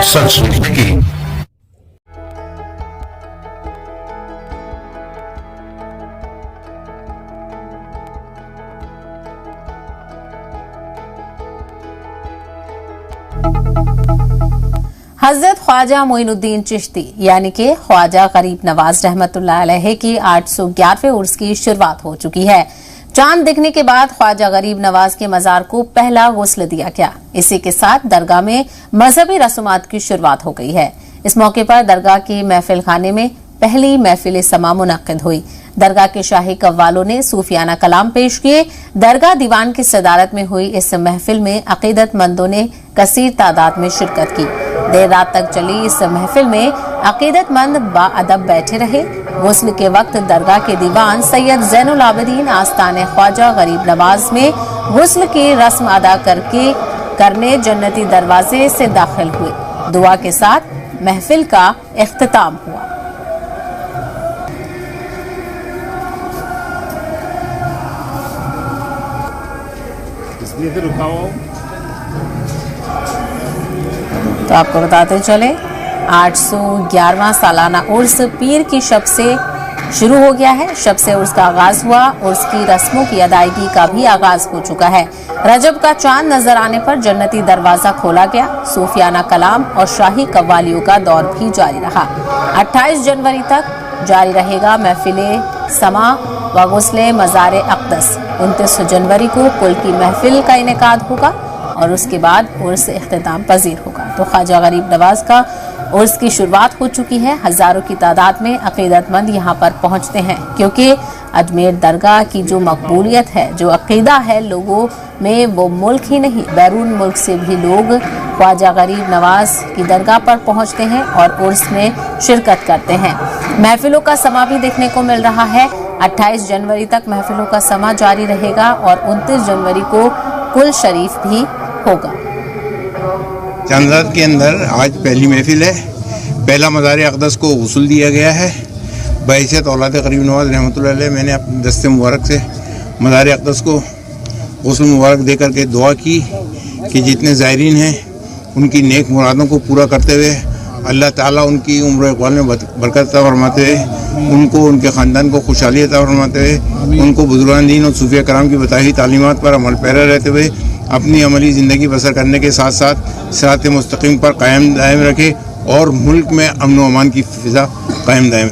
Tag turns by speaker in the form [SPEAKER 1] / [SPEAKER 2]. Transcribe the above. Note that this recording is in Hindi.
[SPEAKER 1] सच लिखने की।
[SPEAKER 2] हजरत ख्वाजा मोइनुद्दीन चिश्ती यानी कि ख्वाजा गरीब नवाज रहमतुल्लाह अलैह की 811वें उर्स की शुरुआत हो चुकी है। चांद दिखने के बाद ख्वाजा गरीब नवाज के मजार को पहला गुस्ल दिया गया। इसी के साथ दरगाह में मजहबी रस्मात की शुरुआत हो गई है। इस मौके पर दरगाह के महफिल खाने में पहली महफिल समा मुनक्किद हुई। दरगाह के शाही कव्वालों ने सूफियाना कलाम पेश किए। दरगाह दीवान की सदारत में हुई इस महफिल में अकीदतमंदों ने कसीर तादाद में शिरकत की। देर रात तक चली इस महफिल में अकीदतमंद बाअदब बैठे रहे। गुस्ल के वक्त दरगाह के दीवान सैयद ज़ैनुल आबिदीन आस्ताने ख्वाजा गरीब नवाज में गुस्ल की रस्म अदा करने जन्नती दरवाजे से दाखिल हुए। दुआ के साथ महफिल का इख्तिताम हुआ। तो आपको बताते चले 811वां सालाना उर्स पीर की शब से शुरू हो गया है। शब से उर्स का आगाज हुआ। उर्स की रस्मों की अदायगी का भी आगाज हो चुका है। रजब का चांद नजर आने पर जन्नती दरवाजा खोला गया। सूफियाना कलाम और शाही कव्वालियों का दौर भी जारी रहा। 28 जनवरी तक जारी रहेगा महफिले समा व गुस्ले मज़ार अक़दस। 29 जनवरी को कुल की महफिल का इनेकाद होगा और उसके बाद उर्स इख्तिताम पजीर होगा। तो ख्वाजा गरीब नवाज का उर्स की शुरुआत हो चुकी है। हजारों की तादाद में अकीदतमंद यहाँ पर पहुँचते हैं क्योंकि अजमेर दरगाह की जो मकबूलियत है, जो अकीदा है लोगों में, वो मुल्क ही नहीं बैरून मुल्क से भी लोग ख्वाजा गरीब नवाज की दरगाह पर पहुँचते हैं और उर्स में शिरकत करते हैं। महफिलों का समा भी देखने को मिल रहा है। 28 जनवरी तक महफिलों का समा जारी रहेगा और 29 जनवरी को कुल शरीफ भी होगा।
[SPEAKER 3] चांदरात के अंदर आज पहली महफिल है। पहला मज़ार अक़दस को गुस्ल दिया गया है। बहैसियत औलाद गरीब नवाज रहमतुल्लाह अलैह मैंने अपने दस्ते मुबारक से मज़ार अक़दस को गुस्ल मुबारक दे करके दुआ की कि जितने ज़ायरीन हैं उनकी नेक मुरादों को पूरा करते हुए अल्लाह ताला उनकी उम्र इक़बाल में बरकत अता फरमाते हुए, उनको उनके ख़ानदान को खुशहाली अता फरमाते हुए, उनको बुज़ुर्गान दीन और सूफिया कराम की बताई तालीमात पर अमल पैरा रहते हुए अपनी अमली ज़िंदगी बसर करने के साथ साथ सिरात मुस्तक़ीम पर कायम दायम रखे और मुल्क में अमन व अमान की फ़िज़ा कायम दायम